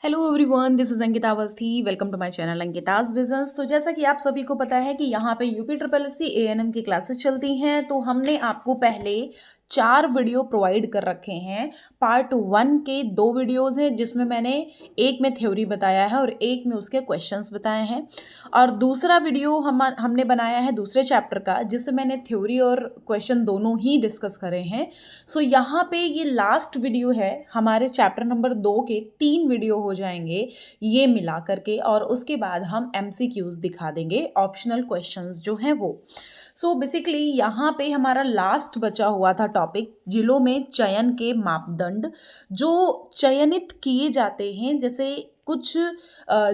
Hello everyone, this is Ankita Awasthi. Welcome to my channel Ankita's business. तो जैसा कि आप सभी को पता है कि यहाँ पे UP triple S C ANM की क्लासेस चलती हैं। तो हमने आपको पहले 4 वीडियो प्रोवाइड कर रखे हैं। पार्ट 1 के 2 वीडियोस हैं, जिसमें मैंने एक में थ्योरी बताया है और एक में उसके क्वेश्चंस बताए हैं। और दूसरा वीडियो हमने बनाया है दूसरे चैप्टर का, जिससे मैंने थ्योरी और क्वेश्चन दोनों ही डिस्कस करे हैं। सो यहाँ पे ये लास्ट वीडियो है। हमारे चैप्टर नंबर 2 के 3 वीडियो हो जाएंगे ये मिला करके, और उसके बाद हम एमसीक्यूज दिखा देंगे, ऑप्शनल क्वेश्चंस जो हैं वो। सो बेसिकली यहाँ पे हमारा लास्ट बचा हुआ था टॉपिक, जिलों में चयन के मापदंड। जो चयनित किए जाते हैं, जैसे कुछ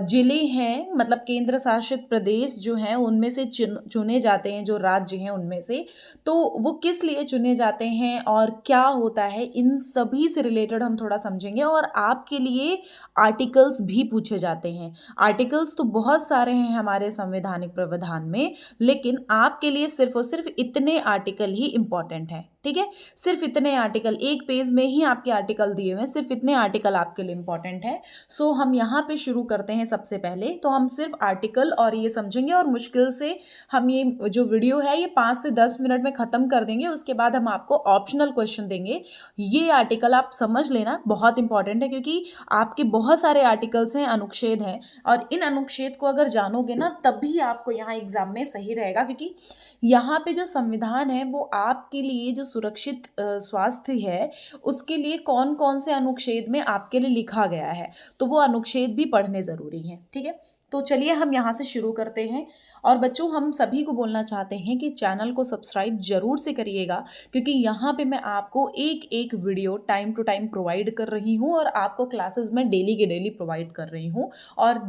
जिले हैं, मतलब केंद्र शासित प्रदेश जो हैं उनमें से चुने जाते हैं, जो राज्य हैं उनमें से, तो वो किस लिए चुने जाते हैं और क्या होता है, इन सभी से रिलेटेड हम थोड़ा समझेंगे। और आपके लिए आर्टिकल्स भी पूछे जाते हैं। आर्टिकल्स तो बहुत सारे हैं हमारे संवैधानिक प्रावधान में, लेकिन आपके लिए सिर्फ और सिर्फ इतने आर्टिकल ही इंपॉर्टेंट है। ठीक है, सिर्फ इतने आर्टिकल, एक पेज में ही आपके आर्टिकल दिए हुए हैं, सिर्फ इतने आर्टिकल आपके लिए इंपॉर्टेंट है। सो हम यहाँ पे शुरू करते हैं। सबसे पहले तो हम सिर्फ आर्टिकल और ये समझेंगे, और मुश्किल से हम ये जो वीडियो है ये 5 से 10 मिनट में ख़त्म कर देंगे। उसके बाद हम आपको ऑप्शनल क्वेश्चन देंगे। ये आर्टिकल आप समझ लेना, बहुत इंपॉर्टेंट है, क्योंकि आपके बहुत सारे आर्टिकल्स हैं, अनुच्छेद हैं, और इन अनुच्छेद को अगर जानोगे ना तभी आपको यहाँ एग्जाम में सही रहेगा। क्योंकि यहाँ पे जो संविधान है वो आपके लिए जो सुरक्षित स्वास्थ्य है, उसके लिए कौन कौन से अनुच्छेद में आपके लिए लिखा गया है, तो वो अनुच्छेद भी पढ़ने ज़रूरी हैं। ठीक है, तो चलिए हम यहाँ से शुरू करते हैं। और बच्चों, हम सभी को बोलना चाहते हैं कि चैनल को सब्सक्राइब जरूर से करिएगा, क्योंकि यहाँ पे मैं आपको एक एक video time to time provide कर रही हूँ, और आपको क्लासेस में डेली के डेली प्रोवाइड कर रही हूँ। और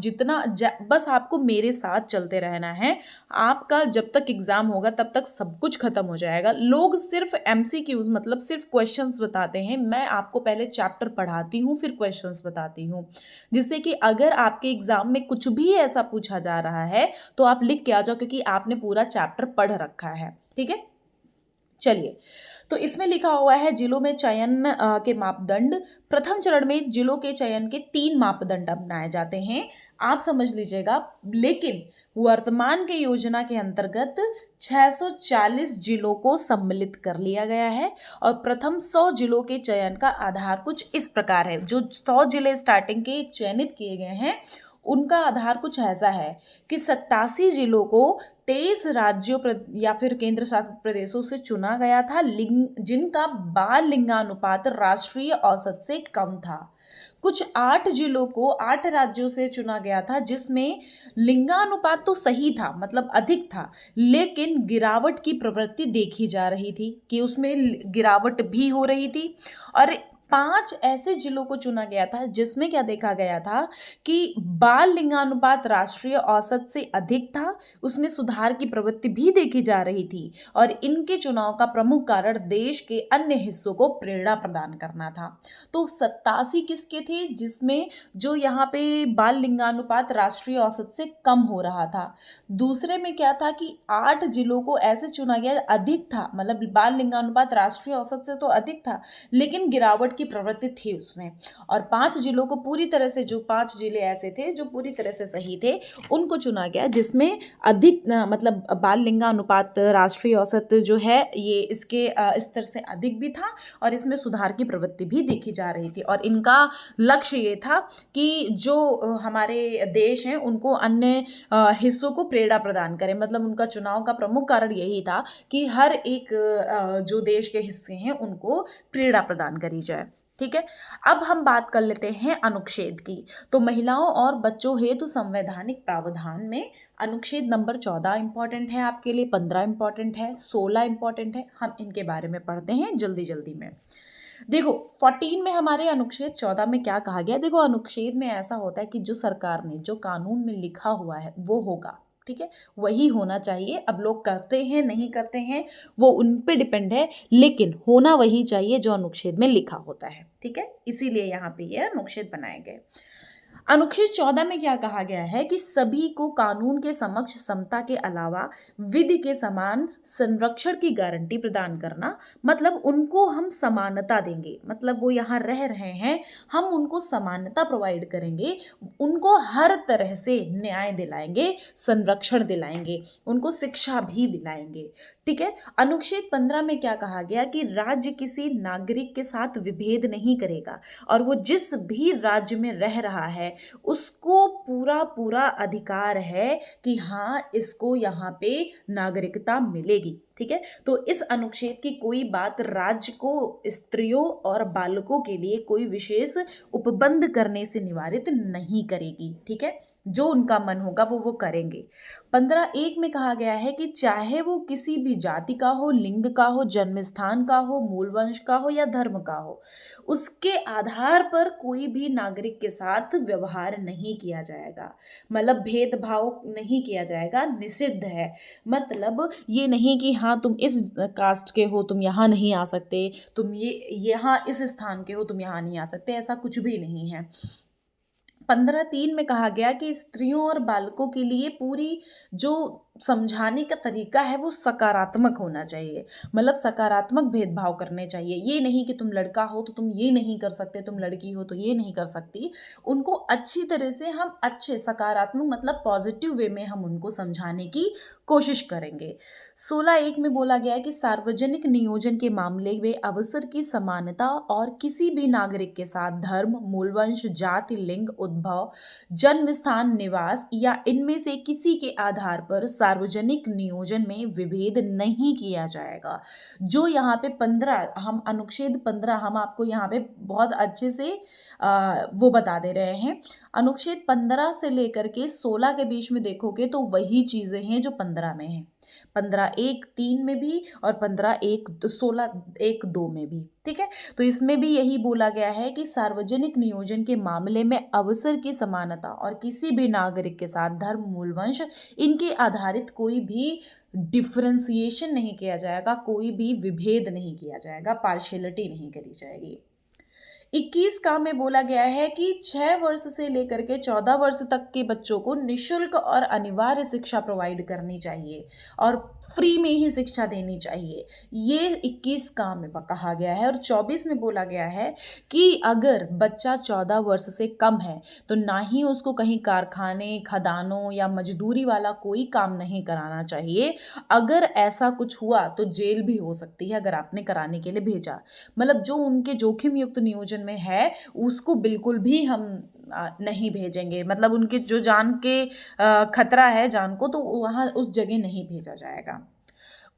बस आपको मेरे साथ चलते रहना है। आपका जब तक एग्ज़ाम होगा तब तक सब कुछ खत्म हो जाएगा। लोग सिर्फ एमसीक्यूज, मतलब सिर्फ क्वेश्चंस बताते हैं। मैं आपको पहले चैप्टर पढ़ाती हूँ, फिर क्वेश्चंस बताती हूँ, जिससे कि अगर आपके एग्जाम में कुछ भी ऐसा पूछा जा रहा है तो आप लिख के आ जाओ, क्योंकि आपने पूरा चैप्टर पढ़ रखा है। ठीक है, चलिए। तो इसमें लिखा हुआ है जिलों में चयन के मापदंड। प्रथम चरण में जिलों के चयन के 3 मापदंड अपनाए जाते हैं, आप समझ लीजिएगा। लेकिन वर्तमान के योजना के अंतर्गत 640 जिलों को सम्मिलित कर लिया गया है, और प्रथम 100 जिलों के चयन का आधार कुछ इस प्रकार है। जो 100 जिले स्टार्टिंग के चयनित किए गए हैं, उनका आधार कुछ ऐसा है कि 87 जिलों को 23 राज्यों या फिर केंद्र शासित प्रदेशों से चुना गया था, जिनका बाल लिंगानुपात राष्ट्रीय औसत से कम था। कुछ 8 जिलों को 8 राज्यों से चुना गया था, जिसमें लिंगानुपात तो सही था, मतलब अधिक था, लेकिन गिरावट की प्रवृत्ति देखी जा रही थी, कि उसमें गिरावट भी हो रही थी। और 5 ऐसे जिलों को चुना गया था जिसमें क्या देखा गया था कि बाल लिंगानुपात राष्ट्रीय औसत से अधिक था, उसमें सुधार की प्रवृत्ति भी देखी जा रही थी। और इनके चुनाव का प्रमुख कारण देश के अन्य हिस्सों को प्रेरणा प्रदान करना था। तो 87 किसके थे, जिसमें जो यहाँ पे बाल लिंगानुपात राष्ट्रीय औसत से कम हो रहा था। दूसरे में क्या था कि 8 जिलों को ऐसे चुना गया, अधिक था, मतलब बाल लिंगानुपात राष्ट्रीय औसत से तो अधिक था, लेकिन गिरावट की प्रवृत्ति थी उसमें। और 5 जिलों को पूरी तरह से, जो 5 जिले ऐसे थे जो पूरी तरह से सही थे, उनको चुना गया, जिसमें अधिक मतलब बाल लिंगानुपात राष्ट्रीय औसत जो है ये इसके स्तर से अधिक भी था, और इसमें सुधार की प्रवृत्ति भी देखी जा रही थी। और इनका लक्ष्य ये था कि जो हमारे देश हैं उनको अन्य हिस्सों को प्रेरणा प्रदान करें। मतलब उनका चुनाव का प्रमुख कारण यही था कि हर एक जो देश के हिस्से हैं उनको प्रेरणा प्रदान करी जाए। ठीक है, अब हम बात कर लेते हैं अनुच्छेद की। तो महिलाओं और बच्चों हेतु संवैधानिक प्रावधान में अनुच्छेद नंबर 14 इंपॉर्टेंट है आपके लिए, 15 इंपॉर्टेंट है, 16 इंपॉर्टेंट है। हम इनके बारे में पढ़ते हैं जल्दी जल्दी में। देखो 14 में हमारे अनुच्छेद 14 में क्या कहा गया। देखो अनुच्छेद में ऐसा होता है कि जो सरकार ने, जो कानून में लिखा हुआ है वो होगा। ठीक है, वही होना चाहिए। अब लोग करते हैं नहीं करते हैं वो उन पे डिपेंड है, लेकिन होना वही चाहिए जो अनुच्छेद में लिखा होता है। ठीक है, इसीलिए यहाँ पे ये अनुच्छेद बनाए गए। अनुच्छेद 14 में क्या कहा गया है कि सभी को कानून के समक्ष समता के अलावा विधि के समान संरक्षण की गारंटी प्रदान करना। मतलब उनको हम समानता देंगे, मतलब वो यहाँ रह रहे हैं, हम उनको समानता प्रोवाइड करेंगे, उनको हर तरह से न्याय दिलाएंगे, संरक्षण दिलाएंगे, उनको शिक्षा भी दिलाएंगे। ठीक है। अनुच्छेद 15 में क्या कहा गया कि राज्य किसी नागरिक के साथ विभेद नहीं करेगा और वो जिस भी राज्य में रह रहा है उसको पूरा पूरा अधिकार है कि हाँ इसको यहाँ पे नागरिकता मिलेगी। ठीक है। तो इस अनुच्छेद की कोई बात राज्य को स्त्रियों और बालकों के लिए कोई विशेष उपबंध करने से निवारित नहीं करेगी। ठीक है। जो उनका मन होगा वो करेंगे। 15(1) में कहा गया है कि चाहे वो किसी भी जाति का हो, लिंग का हो, जन्म स्थान का हो, मूल वंश का हो या धर्म का हो, उसके आधार पर कोई भी नागरिक के साथ व्यवहार नहीं किया जाएगा। मतलब भेदभाव नहीं किया जाएगा, निषिद्ध है। मतलब ये नहीं कि हाँ तुम इस कास्ट के हो तुम यहाँ नहीं आ सकते, तुम ये यहाँ इस स्थान के हो तुम यहाँ नहीं आ सकते, ऐसा कुछ भी नहीं है। 15(3) में कहा गया कि स्त्रियों और बालकों के लिए पूरी जो समझाने का तरीका है वो सकारात्मक होना चाहिए। मतलब सकारात्मक भेदभाव करने चाहिए। ये नहीं कि तुम लड़का हो तो तुम ये नहीं कर सकते, तुम लड़की हो तो ये नहीं कर सकती। उनको अच्छी तरह से हम अच्छे सकारात्मक मतलब पॉजिटिव वे में हम उनको समझाने की कोशिश करेंगे। 16(1) में बोला गया है कि सार्वजनिक नियोजन के मामले में अवसर की समानता और किसी भी नागरिक के साथ धर्म, मूलवंश, जाति, लिंग, उद्भव, जन्म स्थान, निवास या इनमें से किसी के आधार पर सार्वजनिक नियोजन में विभेद नहीं किया जाएगा। जो यहाँ पे 15 हम अनुच्छेद 15 हम आपको यहाँ पे बहुत अच्छे से वो बता दे रहे हैं। अनुच्छेद 15 से लेकर के 16 के बीच में देखोगे तो वही चीजें हैं जो 15 में हैं। 15(1)(3) में भी और 16(1)(2) में भी। ठीक है। तो इसमें भी यही बोला गया है कि सार्वजनिक नियोजन के मामले में अवसर की समानता और किसी भी नागरिक के साथ धर्म, मूल वंश इनके आधारित कोई भी डिफरेंशिएशन नहीं किया जाएगा, कोई भी विभेद नहीं किया जाएगा, पार्शियलिटी नहीं करी जाएगी। 21 का में बोला गया है कि 6 वर्ष से लेकर के 14 वर्ष तक के बच्चों को निःशुल्क और अनिवार्य शिक्षा प्रोवाइड करनी चाहिए और फ्री में ही शिक्षा देनी चाहिए। ये 21 का में कहा गया है। और 24 में बोला गया है कि अगर बच्चा 14 वर्ष से कम है तो ना ही उसको कहीं कारखाने, खदानों या मजदूरी वाला कोई काम नहीं कराना चाहिए। अगर ऐसा कुछ हुआ तो जेल भी हो सकती है अगर आपने कराने के लिए भेजा। मतलब जो उनके जोखिम युक्त नियोजन में है उसको बिल्कुल भी हम नहीं भेजेंगे। मतलब उनके जो जान के खतरा है जान को, तो वहां उस जगह नहीं भेजा जाएगा।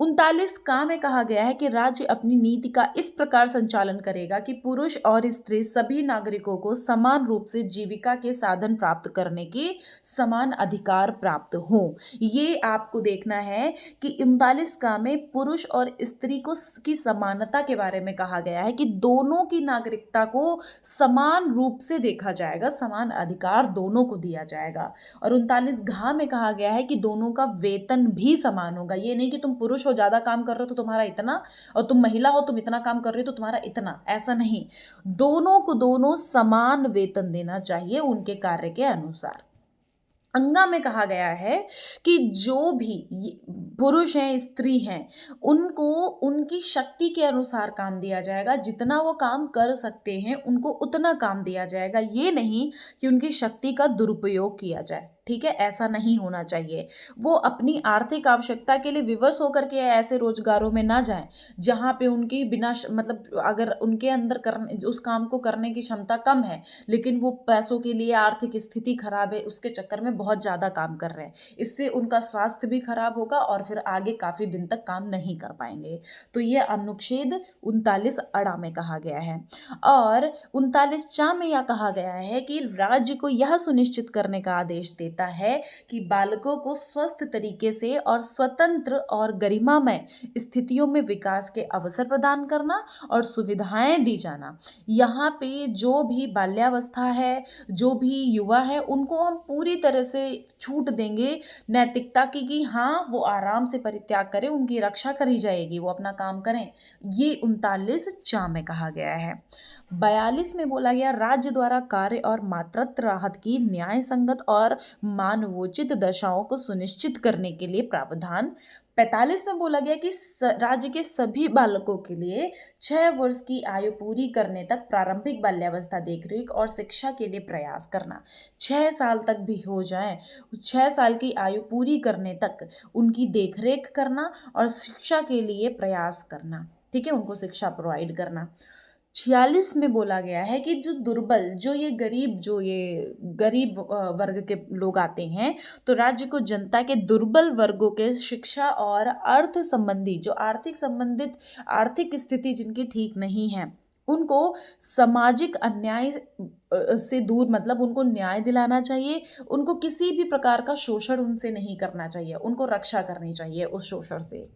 39 का में कहा गया है कि राज्य अपनी नीति का इस प्रकार संचालन करेगा कि पुरुष और स्त्री सभी नागरिकों को समान रूप से जीविका के साधन प्राप्त करने के समान अधिकार प्राप्त हो। ये आपको देखना है कि 39 का में पुरुष और स्त्री को की समानता के बारे में कहा गया है कि दोनों की नागरिकता को समान रूप से देखा जाएगा, समान अधिकार दोनों को दिया जाएगा। और 39 घ में कहा गया है कि दोनों का वेतन भी समान होगा। ये नहीं कि तुम पुरुष हो ज्यादा काम कर रहे हो तो तुम्हारा इतना, और तुम महिला हो तुम इतना काम कर रहे हो तो तुम्हारा इतना, ऐसा नहीं। दोनों को दोनों समान वेतन देना चाहिए उनके कार्य के अनुसार। अंगा में कहा गया है कि जो भी पुरुष हैं, स्त्री हैं, उनको उनकी शक्ति के अनुसार काम दिया जाएगा। जितना वो काम कर सकते हैं उनको उतना काम दिया जाएगा। ये नहीं कि उनकी शक्ति का दुरुपयोग किया जाए। ठीक है। ऐसा नहीं होना चाहिए। वो अपनी आर्थिक आवश्यकता के लिए विवश होकर के ऐसे रोजगारों में ना जाएं जहां पे उनकी बिना मतलब अगर उनके अंदर करने उस काम को करने की क्षमता कम है लेकिन वो पैसों के लिए आर्थिक स्थिति खराब है उसके चक्कर में बहुत ज़्यादा काम कर रहे हैं। इससे उनका स्वास्थ्य भी खराब होगा और फिर आगे काफ़ी दिन तक काम नहीं कर पाएंगे। तो ये अनुच्छेद 39 अड़ा में कहा गया है। और 39 चा में यह कहा गया है कि राज्य को यह सुनिश्चित करने का आदेश देता देता है कि बालकों को स्वस्थ तरीके से और स्वतंत्र और गरिमामय स्थितियों में विकास के अवसर प्रदान करना और सुविधाएं दी जाना। यहाँ पे जो भी बाल्यावस्था है, जो भी युवा है, उनको हम पूरी तरह से छूट देंगे नैतिकता की कि हाँ वो आराम से परित्याग करें, उनकी रक्षा करी जाएगी, वो अपना काम करें। ये 39 चा में कहा गया है। 42 में बोला गया राज्य द्वारा कार्य और मातृत्व राहत की न्याय संगत और मानवोचित दशाओं को सुनिश्चित करने के लिए प्रावधान। 45 में बोला गया कि राज्य के सभी बालकों के लिए 6 वर्ष की आयु पूरी करने तक प्रारंभिक बाल्यावस्था देखरेख और शिक्षा के लिए प्रयास करना। 6 साल तक भी हो जाए, 6 साल की आयु पूरी करने तक उनकी देखरेख करना और शिक्षा के लिए प्रयास करना। ठीक है, उनको शिक्षा प्रोवाइड करना। 46 में बोला गया है कि जो दुर्बल, जो ये गरीब वर्ग के लोग आते हैं, तो राज्य को जनता के दुर्बल वर्गों के शिक्षा और अर्थ संबंधी, जो आर्थिक स्थिति जिनकी ठीक नहीं है, उनको सामाजिक अन्याय से दूर, मतलब उनको न्याय दिलाना चाहिए, उनको किसी भी प्रकार का शोषण उनसे नहीं करना चाहिए, उनको रक्षा करनी चाहिए उस शोषण से।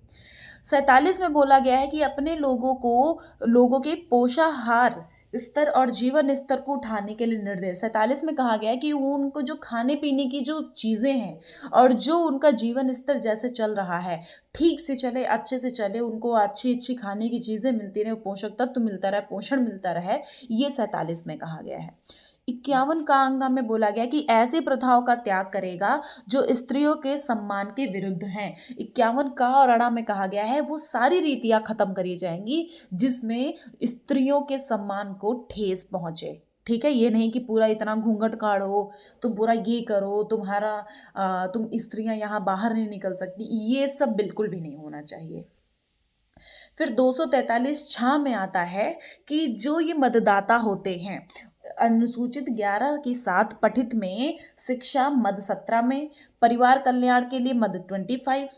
47 में बोला गया है कि अपने लोगों के पोषाहार स्तर और जीवन स्तर को उठाने के लिए निर्देश। 47 में कहा गया है कि उनको जो खाने पीने की जो चीज़ें हैं और जो उनका जीवन स्तर जैसे चल रहा है, ठीक से चले, अच्छे से चले, उनको अच्छी अच्छी खाने की चीज़ें मिलती रहे, पोषक तत्व मिलता रहे, पोषण मिलता रहे, ये 47 में कहा गया है। 51 का अंगा में बोला गया कि ऐसी प्रथाओं का त्याग करेगा जो स्त्रियों के सम्मान के विरुद्ध हैं। 51 का और अड़ा में कहा गया है वो सारी रीतियां खत्म करी जाएंगी जिसमें स्त्रियों के सम्मान को ठेस पहुंचे। ठीक है, ये नहीं कि पूरा इतना घूंघट काढ़ो, तुम पूरा ये करो, तुम स्त्रियां यहाँ बाहर नहीं निकल सकती, ये सब बिल्कुल भी नहीं होना चाहिए। फिर 243 छा में आता है कि जो ये मतदाता होते हैं, अनुसूचित 11 के साथ पठित में शिक्षा मद 17 में, परिवार कल्याण के लिए मद 25,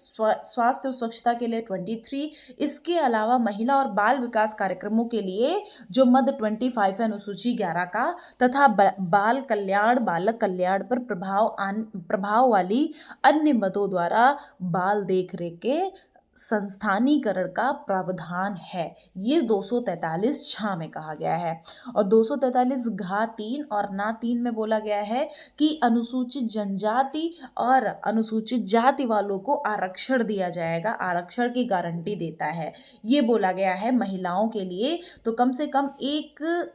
स्वास्थ्य और स्वच्छता के लिए 23, इसके अलावा महिला और बाल विकास कार्यक्रमों के लिए जो मद 25 है अनुसूची 11 का, तथा बाल कल्याण, बालक कल्याण पर प्रभाव वाली अन्य मदों द्वारा बाल देखरेख के संस्थानीकरण का प्रावधान है। ये 243 छा में कहा गया है। और 243 घा 3 और ना 3 में बोला गया है कि अनुसूचित जनजाति और अनुसूचित जाति वालों को आरक्षण दिया जाएगा, आरक्षण की गारंटी देता है। ये बोला गया है महिलाओं के लिए, तो कम से कम 1/3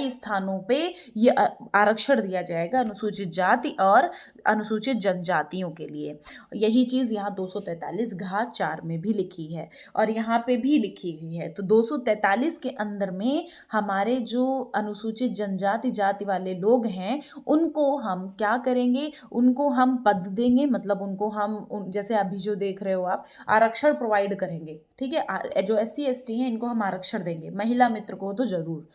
स्थानों पे ये आरक्षण दिया जाएगा अनुसूचित जाति और अनुसूचित जनजातियों के लिए। यही चीज़ यहाँ 243 घा 4 में भी लिखी है और यहाँ पे भी लिखी हुई है। तो 243 के अंदर में हमारे जो अनुसूचित जनजाति जाति वाले लोग हैं, उनको हम क्या करेंगे, उनको हम पद देंगे, मतलब उनको हम जैसे अभी जो देख रहे हो आप, आरक्षण प्रोवाइड करेंगे। ठीक है, जो SC ST हैं इनको हम आरक्षण देंगे, महिला मित्र को तो जरूर।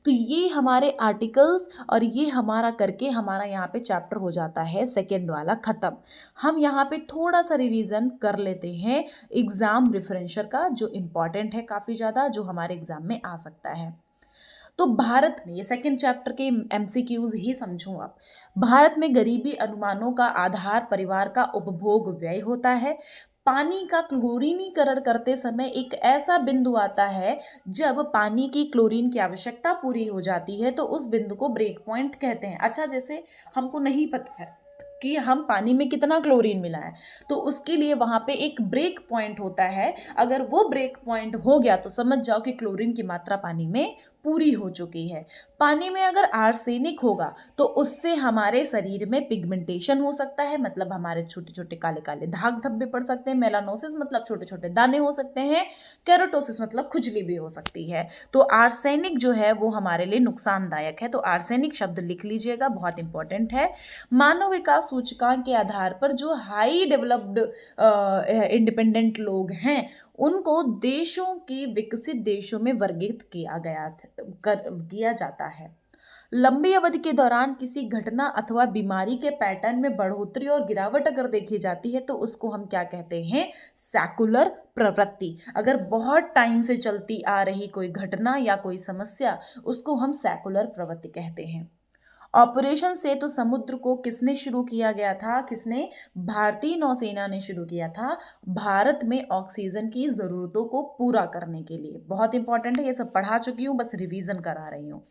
तो ये हमारे आर्टिकल्स और ये हमारा करके हमारा यहाँ पे चैप्टर हो जाता है सेकेंड वाला ख़त्म। हम यहाँ पे थोड़ा सा रिवीजन कर लेते हैं एग्ज़ाम रिफरेंसर का, जो इम्पॉर्टेंट है काफ़ी ज़्यादा, जो हमारे एग्ज़ाम में आ सकता है। तो भारत में, ये सेकेंड चैप्टर के MCQs ही समझो आप। भारत में गरीबी अनुमानों का आधार परिवार का उपभोग व्यय होता है। पानी का क्लोरीनीकरण करते समय एक ऐसा बिंदु आता है जब पानी की क्लोरीन की आवश्यकता पूरी हो जाती है, तो उस बिंदु को ब्रेक पॉइंट कहते हैं। अच्छा, जैसे हमको नहीं पता है कि हम पानी में कितना क्लोरीन मिला है, तो उसके लिए वहां पे एक ब्रेक पॉइंट होता है। अगर वो ब्रेक पॉइंट हो गया तो समझ जाओ कि क्लोरीन की मात्रा पानी में पूरी हो चुकी है। पानी में अगर आर्सेनिक होगा तो उससे हमारे शरीर में पिगमेंटेशन हो सकता है, मतलब हमारे छोटे छोटे काले काले दाग धब्बे पड़ सकते हैं, मेलानोसिस मतलब छोटे छोटे दाने हो सकते हैं, केराटोसिस मतलब खुजली भी हो सकती है। तो आर्सेनिक जो है वो हमारे लिए नुकसानदायक है, तो आर्सेनिक शब्द लिख लीजिएगा, बहुत इंपॉर्टेंट है। मानव विकास सूचकांक के आधार पर जो हाई डेवलप्ड इंडिपेंडेंट लोग हैं उनको देशों के विकसित देशों में वर्गीकृत किया जाता है। लंबी अवधि के दौरान किसी घटना अथवा बीमारी के पैटर्न में बढ़ोतरी और गिरावट अगर देखी जाती है तो उसको हम क्या कहते हैं, सेकुलर प्रवृत्ति। अगर बहुत टाइम से चलती आ रही कोई घटना या कोई समस्या, उसको हम सेकुलर प्रवृत्ति कहते हैं। ऑपरेशन सेतु समुद्र को किसने शुरू किया गया था? किसने? भारतीय नौसेना ने शुरू किया था, भारत में ऑक्सीजन की ज़रूरतों को पूरा करने के लिए। बहुत इंपॉर्टेंट है, ये सब पढ़ा चुकी हूँ, बस रिवीजन करा रही हूँ।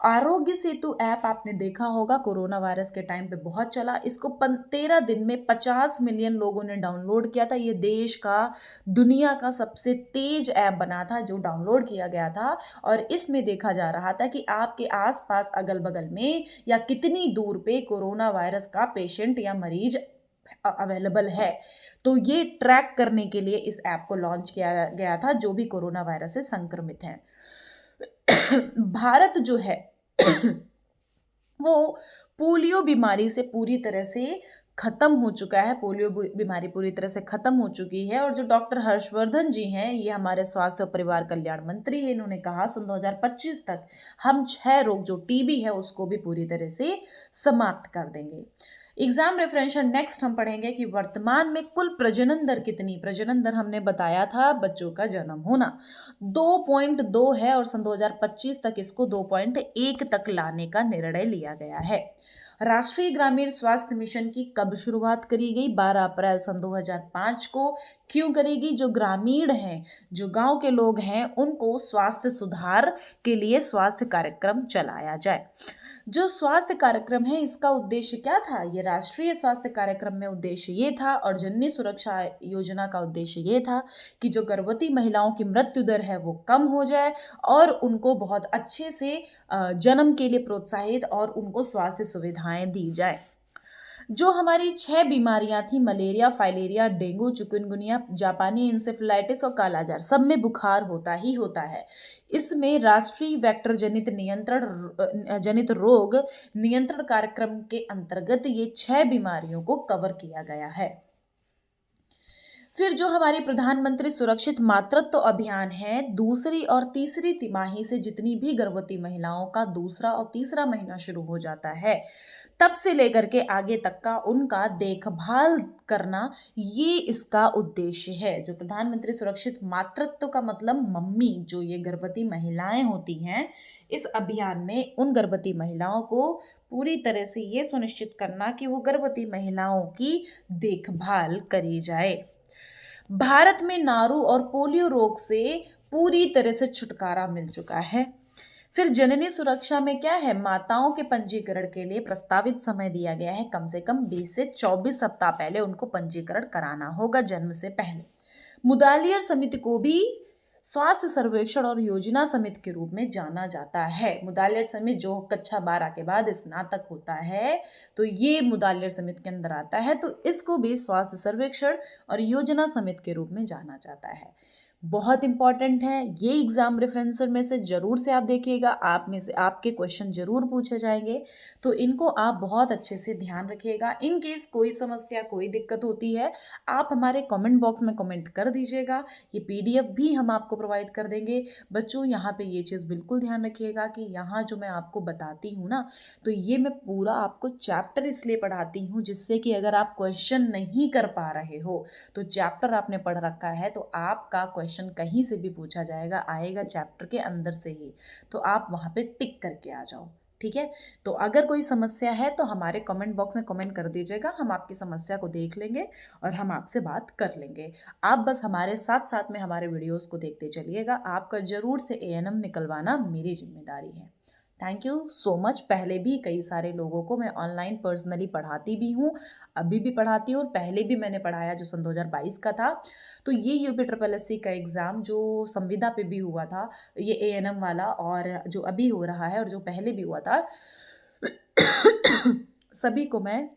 आरोग्य सेतु ऐप आपने देखा होगा, कोरोना वायरस के टाइम पे बहुत चला। इसको 13 दिन में 50 मिलियन लोगों ने डाउनलोड किया था। ये देश का, दुनिया का सबसे तेज ऐप बना था जो डाउनलोड किया गया था। और इसमें देखा जा रहा था कि आपके आसपास अगल बगल में या कितनी दूर पे कोरोना वायरस का पेशेंट या मरीज अवेलेबल है। तो ये ट्रैक करने के लिए इस ऐप को लॉन्च किया गया था, जो भी कोरोना वायरस से संक्रमित हैं। भारत जो है वो पोलियो बीमारी से पूरी तरह से खत्म हो चुका है। पोलियो बीमारी पूरी तरह से खत्म हो चुकी है। और जो डॉक्टर हर्षवर्धन जी हैं, ये हमारे स्वास्थ्य और परिवार कल्याण मंत्री हैं, इन्होंने कहा सन 2025 तक हम 6 रोग, जो टीबी है उसको भी पूरी तरह से समाप्त कर देंगे। एग्जाम रेफरेंशन नेक्स्ट हम पढ़ेंगे कि वर्तमान में कुल प्रजनन दर कितनी? प्रजनन दर हमने बताया था, बच्चों का जन्म होना 2.2 है और सन 2025 तक इसको 2.1 तक लाने का निर्णय लिया गया है। राष्ट्रीय ग्रामीण स्वास्थ्य मिशन की कब शुरुआत करी गई? 12 अप्रैल सन 2005 को। क्यों करेगी? जो ग्रामीण हैं, जो गांव के लोग हैं, उनको स्वास्थ्य सुधार के लिए स्वास्थ्य कार्यक्रम चलाया जाए। जो स्वास्थ्य कार्यक्रम है, इसका उद्देश्य क्या था? ये राष्ट्रीय स्वास्थ्य कार्यक्रम में उद्देश्य ये था और जननी सुरक्षा योजना का उद्देश्य ये था कि जो गर्भवती महिलाओं की मृत्यु दर है वो कम हो जाए और उनको बहुत अच्छे से जन्म के लिए प्रोत्साहित और उनको स्वास्थ्य सुविधाएं दी जाए। जो हमारी 6 बीमारियां थी, मलेरिया, फाइलेरिया, डेंगू, चिकनगुनिया, जापानी इंसेफेलाइटिस और कालाजार, सब में बुखार होता ही होता है। इसमें राष्ट्रीय वेक्टर जनित रोग नियंत्रण कार्यक्रम के अंतर्गत ये 6 बीमारियों को कवर किया गया है। फिर जो हमारी प्रधानमंत्री सुरक्षित मातृत्व अभियान है, दूसरी और तीसरी तिमाही से जितनी भी गर्भवती महिलाओं का दूसरा और तीसरा महीना शुरू हो जाता है, तब से लेकर के आगे तक का उनका देखभाल करना, ये इसका उद्देश्य है। जो प्रधानमंत्री सुरक्षित मातृत्व का मतलब मम्मी, जो ये गर्भवती महिलाएं होती हैं, इस अभियान में उन गर्भवती महिलाओं को पूरी तरह से ये सुनिश्चित करना कि वो गर्भवती महिलाओं की देखभाल करी जाए। भारत में नारू और पोलियो रोग से पूरी तरह से छुटकारा मिल चुका है। फिर जननी सुरक्षा में क्या है? माताओं के पंजीकरण के लिए प्रस्तावित समय दिया गया है, कम से कम 20 से 24 सप्ताह पहले उनको पंजीकरण कराना होगा, जन्म से पहले। मुदालियर समिति को भी स्वास्थ्य सर्वेक्षण और योजना समिति के रूप में जाना जाता है। मुदालियर समिति जो कक्षा 12 के बाद स्नातक होता है, तो ये मुदालियर समिति के अंदर आता है, तो इसको भी स्वास्थ्य सर्वेक्षण और योजना समिति के रूप में जाना जाता है। बहुत इंपॉर्टेंट है ये एग्जाम रेफरेंसर में से जरूर से आप देखिएगा, आप में से आपके क्वेश्चन जरूर पूछे जाएंगे, तो इनको आप बहुत अच्छे से ध्यान रखिएगा। इन केस कोई समस्या, कोई दिक्कत होती है, आप हमारे कमेंट बॉक्स में कमेंट कर दीजिएगा। ये पीडीएफ भी हम आपको प्रोवाइड कर देंगे। बच्चों, यहाँ पे ये चीज़ बिल्कुल ध्यान रखिएगा कि यहाँ जो मैं आपको बताती हूँ ना, तो ये मैं पूरा आपको चैप्टर इसलिए पढ़ाती हूँ जिससे कि अगर आप क्वेश्चन नहीं कर पा रहे हो, तो चैप्टर आपने पढ़ रखा है तो आपका क्वेश्चन कहीं से भी पूछा जाएगा, आएगा चैप्टर के अंदर से ही, तो आप वहां पे टिक करके आ जाओ। ठीक है, तो अगर कोई समस्या है तो हमारे कमेंट बॉक्स में कमेंट कर दीजिएगा, हम आपकी समस्या को देख लेंगे और हम आपसे बात कर लेंगे। आप बस हमारे साथ साथ में हमारे वीडियोस को देखते चलिएगा। आपका जरूर से एएनएम निकलवाना मेरी जिम्मेदारी है। Thank you so much. पहले भी कई सारे लोगों को मैं ऑनलाइन पर्सनली पढ़ाती भी हूँ, अभी भी पढ़ाती हूँ और पहले भी मैंने पढ़ाया जो सन 2022 का था। तो ये यूपी ट्रिपल एससी का एग्ज़ाम जो संविदा पे भी हुआ था, ये एएनएम वाला, और जो अभी हो रहा है और जो पहले भी हुआ था, सभी को मैं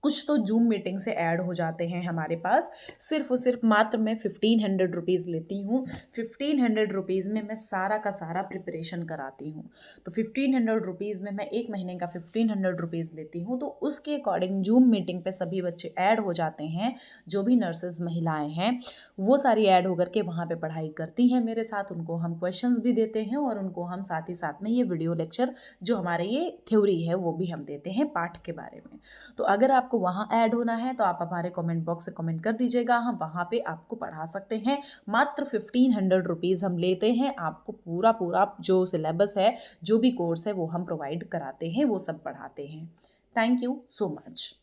कुछ तो जूम मीटिंग से ऐड हो जाते हैं हमारे पास। सिर्फ और सिर्फ मात्र मैं 1500 रुपीज़ लेती हूँ। 1500 रुपीज़ में मैं सारा का सारा प्रिपरेशन कराती हूँ। तो 1500 रुपीज़ में मैं एक महीने का 1500 रुपीज़ लेती हूँ। तो उसके अकॉर्डिंग जूम मीटिंग पे सभी बच्चे ऐड हो जाते हैं। जो भी नर्सेज महिलाएं हैं वो सारी ऐड होकर के वहाँ पे पढ़ाई करती हैं मेरे साथ। उनको हम क्वेश्चंस भी देते हैं और उनको हम साथ ही साथ में ये वीडियो लेक्चर जो हमारे ये थ्योरी है वो भी हम देते हैं पाठ के बारे में। तो अगर आप आपको वहाँ ऐड होना है तो आप हमारे कमेंट बॉक्स से कमेंट कर दीजिएगा, हम वहाँ पे आपको पढ़ा सकते हैं। मात्र 1500 रुपीज़ हम लेते हैं, आपको पूरा पूरा जो सिलेबस है, जो भी कोर्स है वो हम प्रोवाइड कराते हैं, वो सब पढ़ाते हैं। Thank you so much.